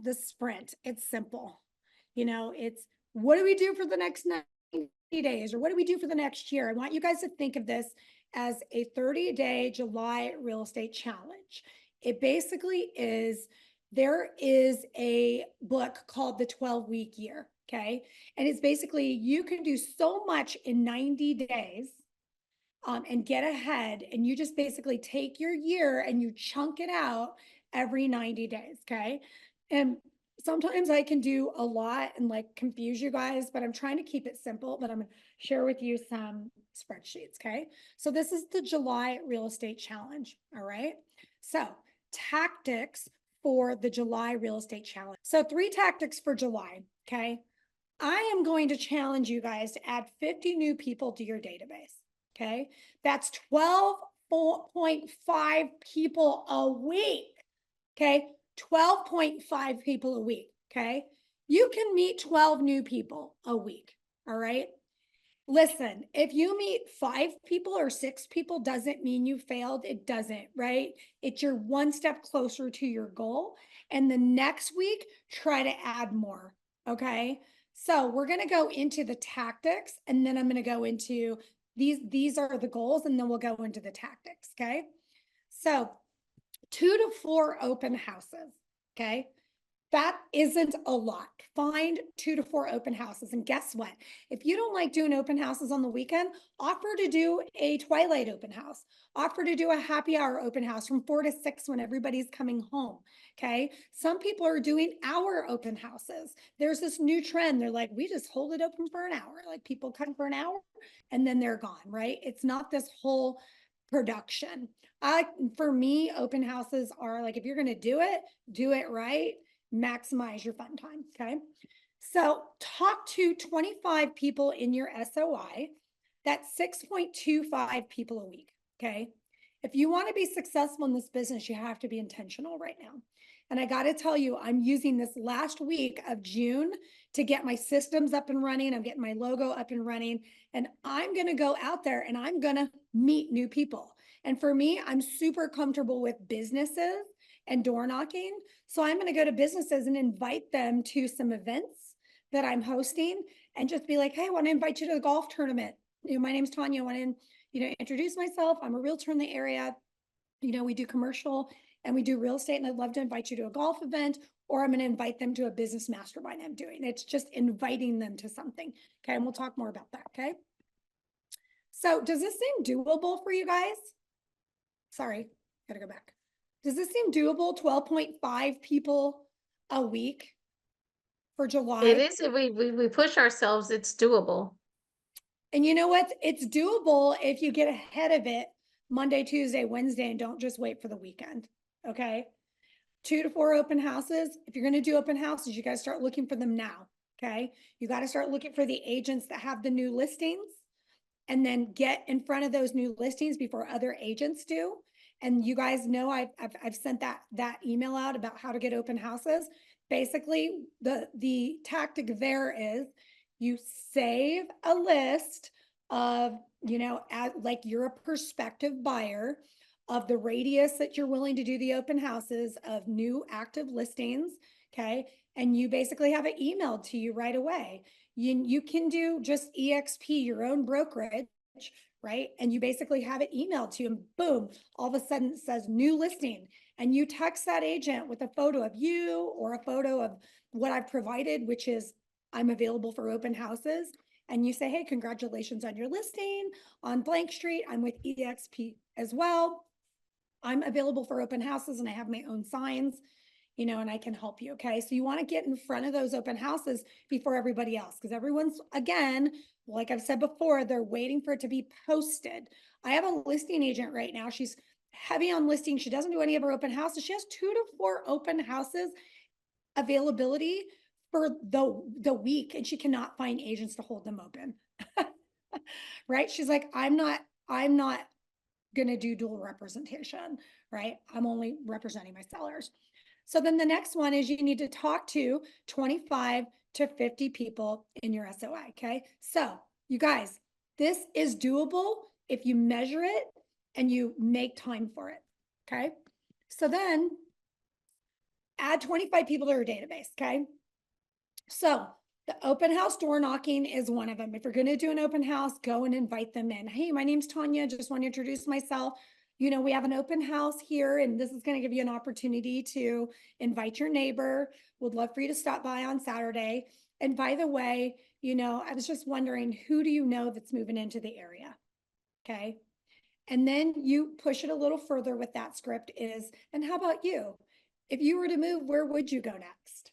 the sprint. It's simple. It's what do we do for the next 90 days, or what do we do for the next year? I want you guys to think of this as a 30-day July real estate challenge. It basically is, there is a book called The 12-Week Year. Okay. And it's basically, you can do so much in 90 days and get ahead. And you just basically take your year and you chunk it out every 90 days. Okay. And sometimes I can do a lot and like confuse you guys, but I'm trying to keep it simple. But I'm going to share with you some spreadsheets. Okay. So this is the July real estate challenge. All right. So tactics for the July real estate challenge. So 3 tactics for July. Okay. I am going to challenge you guys to add 50 new people to your database. Okay. That's 12.5 people a week. Okay. 12.5 people a week. Okay. You can meet 12 new people a week. All right. Listen, if you meet 5 people or 6 people, doesn't mean you failed. It doesn't, right? It's you're one step closer to your goal. And the next week, try to add more. Okay. So we're going to go into the tactics, and then I'm going to go into these are the goals, and then we'll go into the tactics. Okay. So 2 to 4 open houses. Okay. That isn't a lot. Find 2 to 4 open houses. And guess what? If you don't like doing open houses on the weekend, offer to do a twilight open house. Offer to do a happy hour open house from 4 to 6 when everybody's coming home. Okay. Some people are doing hour open houses. There's this new trend. They're like, we just hold it open for an hour. Like people come for an hour and then they're gone, right? It's not this whole production. For me, open houses are like, if you're going to do it right. Maximize your fun time. Okay. So talk to 25 people in your SOI. That's 6.25 people a week. Okay. If you want to be successful in this business, you have to be intentional right now. And I got to tell you, I'm using this last week of June to get my systems up and running. I'm getting my logo up and running, and I'm going to go out there and I'm going to meet new people. And for me, I'm super comfortable with businesses and door knocking. So I'm going to go to businesses and invite them to some events that I'm hosting and just be like, hey, I want to invite you to the golf tournament. My name's Tanya. I want to, introduce myself. I'm a realtor in the area. We do commercial and we do real estate, and I'd love to invite you to a golf event, or I'm going to invite them to a business mastermind I'm doing. It's just inviting them to something. Okay. And we'll talk more about that. Okay. So does this seem doable for you guys? Sorry, gotta go back. Does this seem doable? 12.5 people a week for July? It is. If we push ourselves, it's doable. And you know what? It's doable if you get ahead of it Monday, Tuesday, Wednesday, and don't just wait for the weekend. Okay. 2 to 4 open houses. If you're going to do open houses, you got to start looking for them now. Okay. You got to start looking for the agents that have the new listings, and then get in front of those new listings before other agents do. And you guys know I've sent that email out about how to get open houses. Basically, the tactic there is you save a list of, like you're a prospective buyer, of the radius that you're willing to do the open houses of new active listings. Okay. And you basically have it emailed to you right away. You can do just EXP, your own brokerage, right? And you basically have it emailed to you, and boom, all of a sudden it says new listing. And you text that agent with a photo of you or a photo of what I've provided, which is I'm available for open houses. And you say, hey, congratulations on your listing on blank street. I'm with EXP as well. I'm available for open houses and I have my own signs, and I can help you. Okay. So you want to get in front of those open houses before everybody else, because everyone's, again, like I've said before, they're waiting for it to be posted. I have a listing agent right now. She's heavy on listing. She doesn't do any of her open houses. She has 2 to 4 open houses availability for the week, and she cannot find agents to hold them open. Right. She's like, I'm not going to do dual representation, right? I'm only representing my sellers. So then the next one is you need to talk to 25 to 50 people in your SOI. Okay. So you guys, this is doable if you measure it and you make time for it. Okay. So then add 25 people to your database. Okay. So the open house door knocking is one of them. If you're going to do an open house, go and invite them in. Hey, my name's Tanya. Just want to introduce myself. You know, we have an open house here, and this is going to give you an opportunity to invite your neighbor. Would love for you to stop by on Saturday. And by the way, you know, I was just wondering, who do you know that's moving into the area? Okay. And then you push it a little further with that script is, and how about you? If you were to move, where would you go next?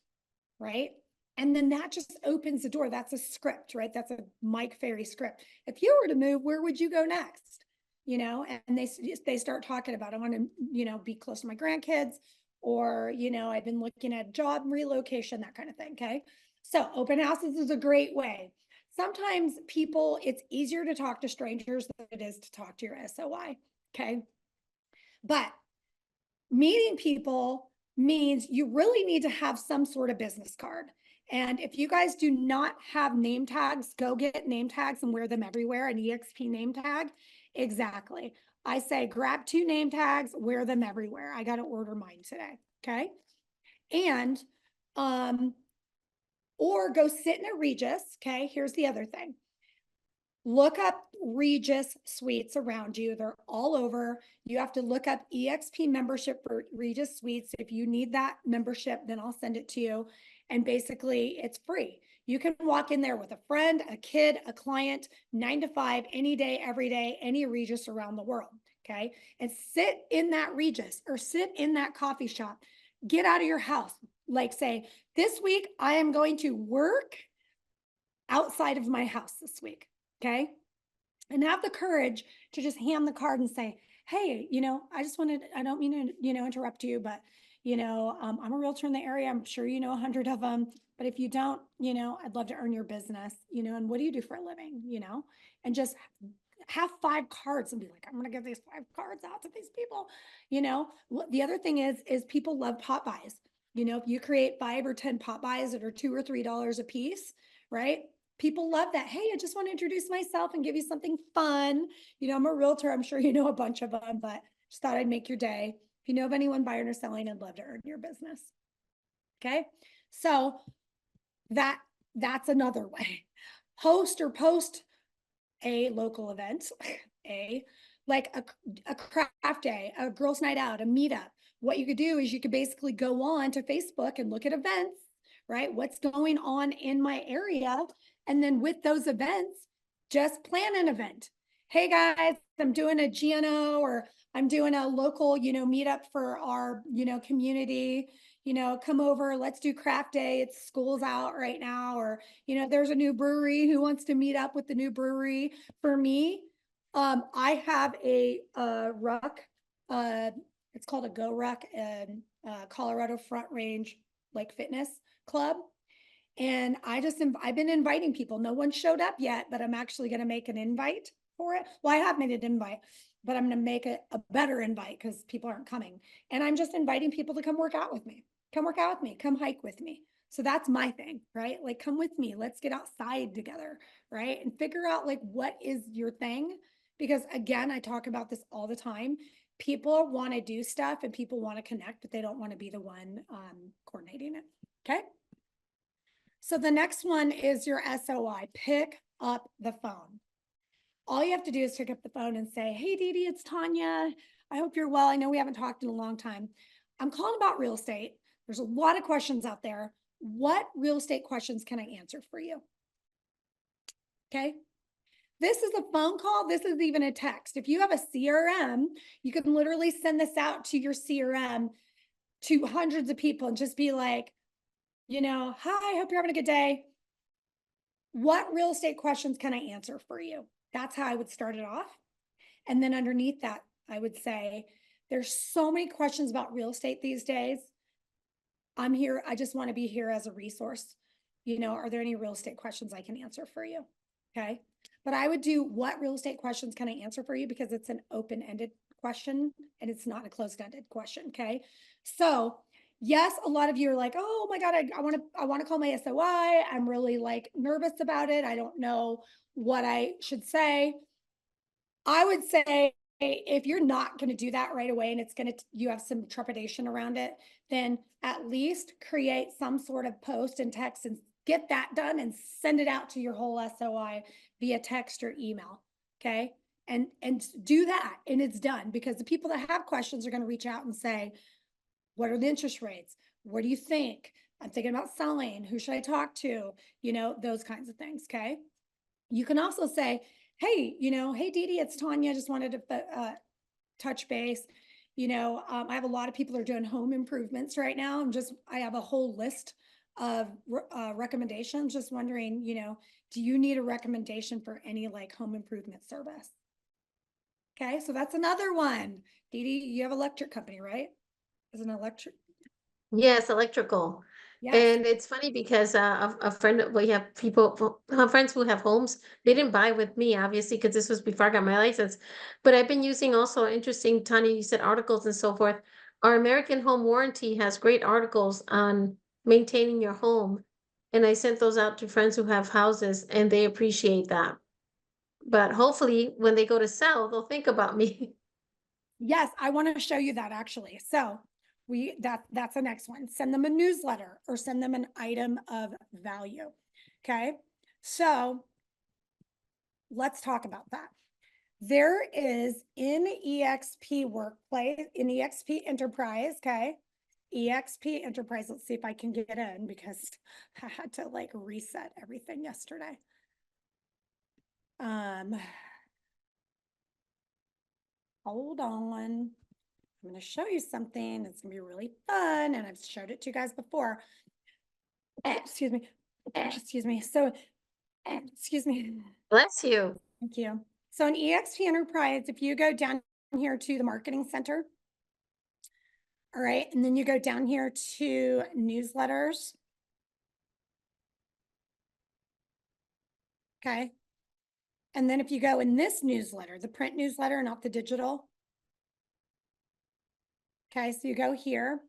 Right. And then that just opens the door. That's a script, right? That's a Mike Ferry script. If you were to move, where would you go next? You know, and they start talking about, I want to, you know, be close to my grandkids, or, you know, I've been looking at job relocation, that kind of thing. Okay. So open houses is a great way. Sometimes people, it's easier to talk to strangers than it is to talk to your SOI. Okay. But meeting people means you really need to have some sort of business card. And if you guys do not have name tags, go get name tags and wear them everywhere. An EXP name tag. Exactly. I say grab 2 name tags, wear them everywhere. I got to order mine today. Okay. And, or go sit in a Regis. Okay. Here's the other thing. Look up Regis Suites around you. They're all over. You have to look up EXP membership for Regis Suites. If you need that membership, then I'll send it to you. And basically, it's free. You can walk in there with a friend, a kid, a client, 9 to 5, any day, every day, any Regis around the world. Okay. And sit in that Regis or sit in that coffee shop. Get out of your house. Like, say, this week, I am going to work outside of my house this week. Okay. And have the courage to just hand the card and say, hey, you know, I don't mean to, you know, interrupt you, but, you know, I'm a realtor in the area. I'm sure you know 100 of them. But if you don't, you know, I'd love to earn your business, you know, and what do you do for a living, you know, and just have 5 cards and be like, I'm going to give these 5 cards out to these people. You know, the other thing is people love pop buys. You know, if you create 5 or 10 pop buys that are $2 or $3 a piece, right? People love that. Hey, I just want to introduce myself and give you something fun. You know, I'm a realtor. I'm sure you know a bunch of them, but just thought I'd make your day. If you know of anyone buying or selling, I'd love to earn your business. Okay. So that's another way. Host or post a local event, like a craft day, a girls' night out, a meetup. What you could do is you could basically go on to Facebook and look at events, right? What's going on in my area? And then with those events, just plan an event. Hey guys, I'm doing a GNO, or I'm doing a local, you know, meetup for our, you know, community. You know, come over, let's do craft day. It's school's out right now. Or, you know, there's a new brewery. Who wants to meet up with the new brewery? For me, I have a ruck. It's called a Go Ruck, and Colorado Front Range like fitness club. And I've been inviting people. No one showed up yet, but I'm actually going to make an invite for it. Well, I have made an invite, but I'm going to make a better invite because people aren't coming. And I'm just inviting people to come work out with me. Come work out with me. Come hike with me. So that's my thing, right? Like, come with me. Let's get outside together, right? And figure out like what is your thing. Because again, I talk about this all the time. People want to do stuff and people want to connect, but they don't want to be the one coordinating it. Okay. So the next one is your SOI. Pick up the phone. All you have to do is pick up the phone and say, hey, Dee Dee, it's Tanya. I hope you're well. I know we haven't talked in a long time. I'm calling about real estate. There's a lot of questions out there. What real estate questions can I answer for you? Okay. This is a phone call. This is even a text. If you have a CRM, you can literally send this out to your CRM to hundreds of people and just be like, you know, hi, hope you're having a good day. What real estate questions can I answer for you? That's how I would start it off. And then underneath that, I would say, there's so many questions about real estate these days. I'm here. I just want to be here as a resource. You know, are there any real estate questions I can answer for you? Okay. But I would do, what real estate questions can I answer for you? Because it's an open-ended question and it's not a closed-ended question. Okay. So yes, a lot of you are like, oh my God, I want to call my SOI. I'm really like nervous about it. I don't know what I should say. I would say if you're not going to do that right away and it's going to, you have some trepidation around it, then at least create some sort of post and text and get that done and send it out to your whole SOI via text or email. Okay. And do that and it's done, because the people that have questions are going to reach out and say, what are the interest rates? What do you think? I'm thinking about selling. Who should I talk to? You know, those kinds of things. Okay. You can also say, hey, hey, Dee Dee, it's Tanya. I just wanted to touch base. I have a lot of people are doing home improvements right now. I have a whole list of recommendations. Just wondering, do you need a recommendation for any like home improvement service? Okay, so that's another one. Dee Dee, you have electric company, right? Is an electric? Yes, electrical. Yes. And it's funny because a friend, we have people, friends who have homes. They didn't buy with me, obviously, because this was before I got my license. But I've been using also interesting, Tanya, you said articles and so forth. Our American Home Warranty has great articles on maintaining your home. And I sent those out to friends who have houses, and they appreciate that. But hopefully, when they go to sell, they'll think about me. Yes, I want to show you that actually. So that's the next one. Send them a newsletter or send them an item of value. Okay. So let's talk about that. There is in EXP Workplace, in EXP Enterprise, okay? EXP Enterprise, let's see if I can get in because I had to like reset everything yesterday. Hold on. I'm going to show you something. It's going to be really fun. And I've showed it to you guys before. Excuse me. Excuse me. So, excuse me. Bless you. Thank you. So in EXP Enterprise, if you go down here to the marketing center, all right, and then you go down here to newsletters. Okay. And then if you go in this newsletter, the print newsletter, not the digital. Okay, so you go here.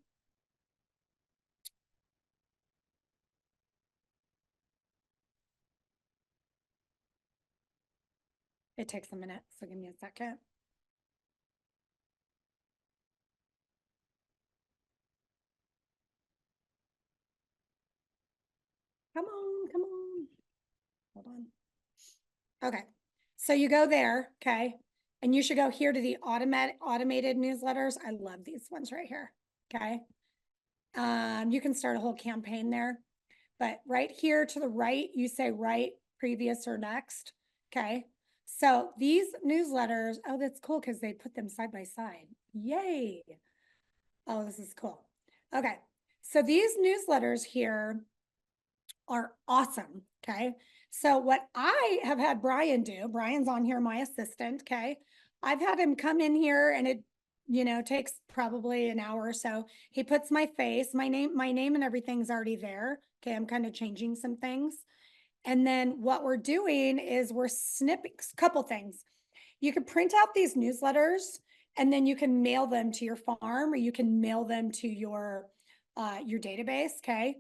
It takes a minute, so give me a second. Come on, come on. Hold on. Okay, so you go there, okay, and you should go here to the automated newsletters. I love these ones right here, okay. You can start a whole campaign there, but right here to the right, you say right, previous, or next, okay. So these newsletters, oh, that's cool because they put them side by side. Yay. Oh, this is cool. Okay, so these newsletters here are awesome, okay? So what I have had Brian do, Brian's on here, my assistant, okay? I've had him come in here and it, takes probably an hour or so. He puts my face, my name and everything's already there. Okay, I'm kind of changing some things. And then what we're doing is we're snipping a couple things. You can print out these newsletters and then you can mail them to your farm or you can mail them to your database, okay?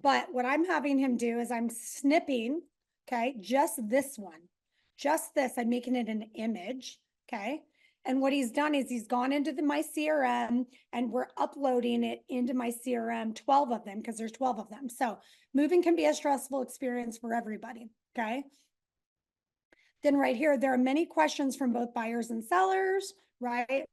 But what I'm having him do is I'm snipping, okay, just this one, just this. I'm making it an image, okay? And what he's done is he's gone into my CRM and we're uploading it into my CRM, 12 of them, because there's 12 of them. So moving can be a stressful experience for everybody, okay? Then right here, there are many questions from both buyers and sellers, right?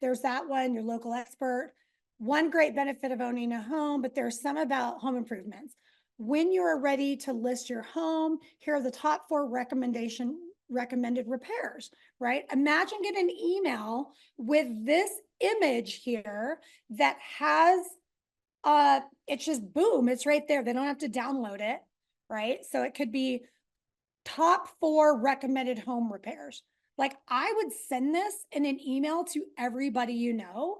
There's that one, your local expert. One great benefit of owning a home, but there's some about home improvements. When you are ready to list your home, here are the top 4 recommended repairs, right? Imagine getting an email with this image here that has, it's just boom, it's right there. They don't have to download it, right? So it could be top 4 recommended home repairs. Like I would send this in an email to everybody you know,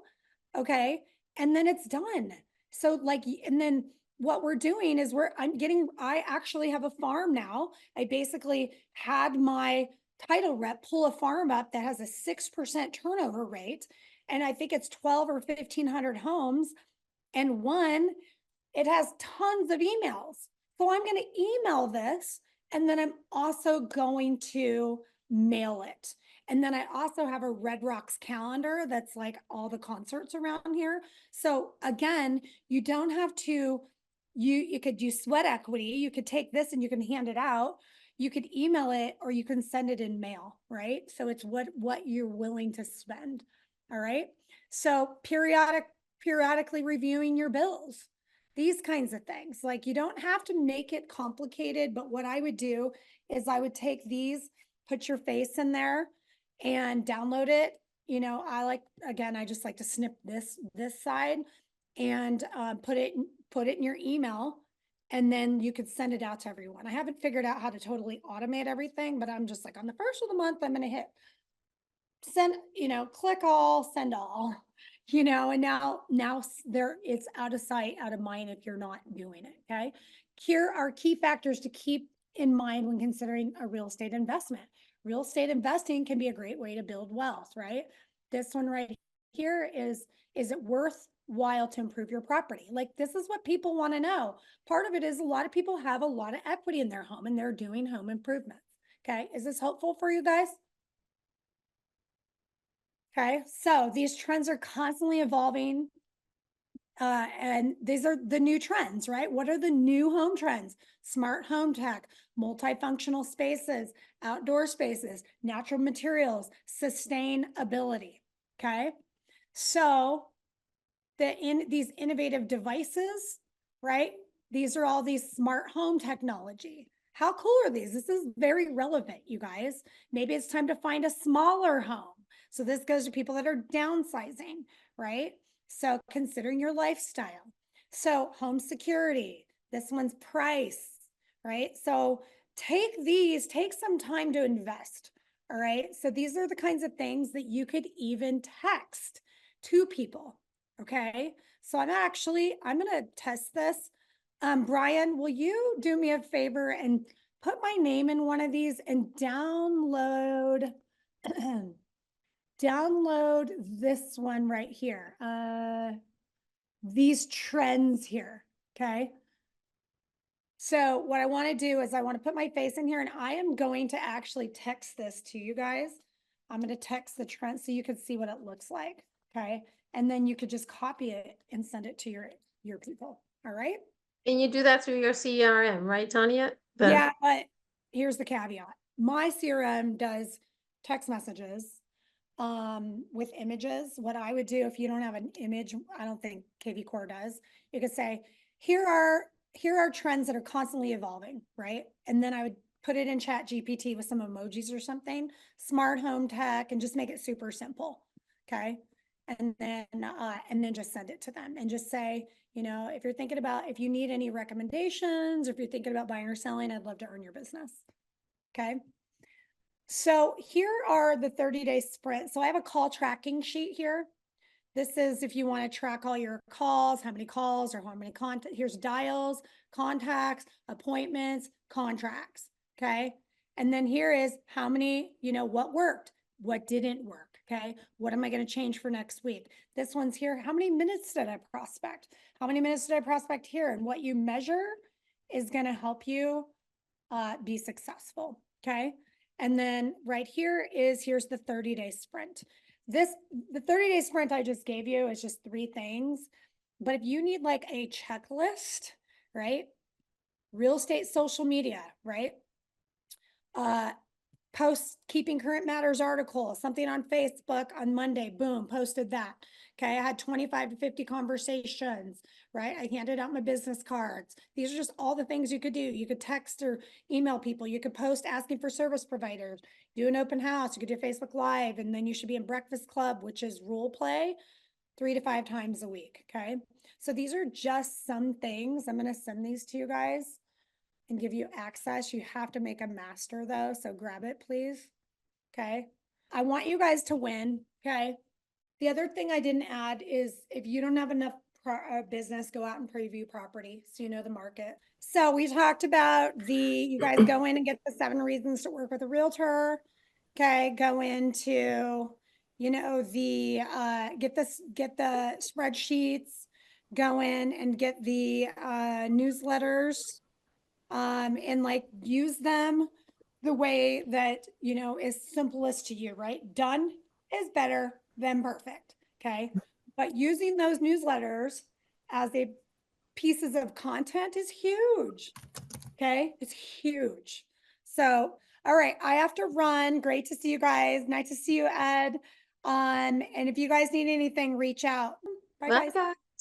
okay? And then it's done. So like, and then what we're doing is I actually have a farm now. I basically had my title rep pull a farm up that has a 6% turnover rate. And I think it's 12 or 1,500 homes. And it has tons of emails. So I'm going to email this and then I'm also going to mail it. And then I also have a Red Rocks calendar that's like all the concerts around here. So again, you don't have to, you could do sweat equity. You could take this and you can hand it out. You could email it or you can send it in mail, right? So it's what you're willing to spend. All right. So periodically reviewing your bills, these kinds of things. Like you don't have to make it complicated, but what I would do is I would take these, put your face in there and download it. You know, I just like to snip this side and put it in your email, and then you could send it out to everyone. I haven't figured out how to totally automate everything, but I'm just like on the first of the month, I'm going to hit send, click all, send all, and now there it's out of sight, out of mind if you're not doing it. Okay. Here are key factors to keep in mind when considering a real estate investment. Real estate investing can be a great way to build wealth, right? This one right here is it worthwhile to improve your property? Like, this is what people want to know. Part of it is a lot of people have a lot of equity in their home and they're doing home improvements. Okay. Is this helpful for you guys? Okay, so these trends are constantly evolving. And these are the new trends, right? What are the new home trends? Smart home tech, multifunctional spaces, outdoor spaces, natural materials, sustainability. Okay, so these innovative devices, right? These are all these smart home technology. How cool are these? This is very relevant, you guys. Maybe it's time to find a smaller home. So this goes to people that are downsizing, right? So considering your lifestyle. So home security, this one's price, right? So take some time to invest. All right. So these are the kinds of things that you could even text to people. Okay. So I'm going to test this. Brian, will you do me a favor and put my name in one of these and download download this one right here. These trends here. Okay. So what I want to do is I want to put my face in here and I am going to actually text this to you guys. I'm going to text the trend so you can see what it looks like. Okay. And then you could just copy it and send it to your people. All right. And you do that through your CRM, right, Tanya? Yeah, but here's the caveat. My CRM does text messages with images. What I would do if you don't have an image, I don't think KV Core does. You could say, here are trends that are constantly evolving, right? And then I would put it in Chat GPT with some emojis or something, smart home tech, and just make it super simple. Okay. And then just send it to them and just say, if you're thinking about, if you need any recommendations, or if you're thinking about buying or selling, I'd love to earn your business. Okay. So here are the 30-day sprint. So I have a call tracking sheet here. This is if you want to track all your calls, how many calls or how many contacts. Here's dials, contacts, appointments, contracts. Okay. And then here is how many, what worked, what didn't work. Okay. What am I going to change for next week? This one's here. How many minutes did I prospect? How many minutes did I prospect here? And what you measure is going to help you be successful. Okay. And then right here's the 30-day sprint. The 30-day sprint I just gave you is just 3 things. But if you need like a checklist, right? Real estate social media, right? Post keeping current matters article, something on Facebook on Monday, boom, posted that. Okay, I had 25 to 50 conversations, right? I handed out my business cards. These are just all the things you could do. You could text or email people. You could post asking for service providers, do an open house. You could do Facebook Live, and then you should be in Breakfast Club, which is role play 3 to 5 times a week. Okay, so these are just some things. I'm going to send these to you guys and give you access. You have to make a master though, so grab it, please. Okay. I want you guys to win. Okay. The other thing I didn't add is if you don't have enough business, go out and preview property so you know the market. So we talked about you guys go in and get the 7 reasons to work with a realtor. Okay. Go into, get the spreadsheets, go in and get the newsletters and like use them the way that, you know, is simplest to you, right? Done is better than perfect. Okay. But using those newsletters as a pieces of content is huge. Okay. It's huge. So, all right. I have to run. Great to see you guys. Nice to see you, Ed. And if you guys need anything, reach out. Bye, Bye, guys. guys.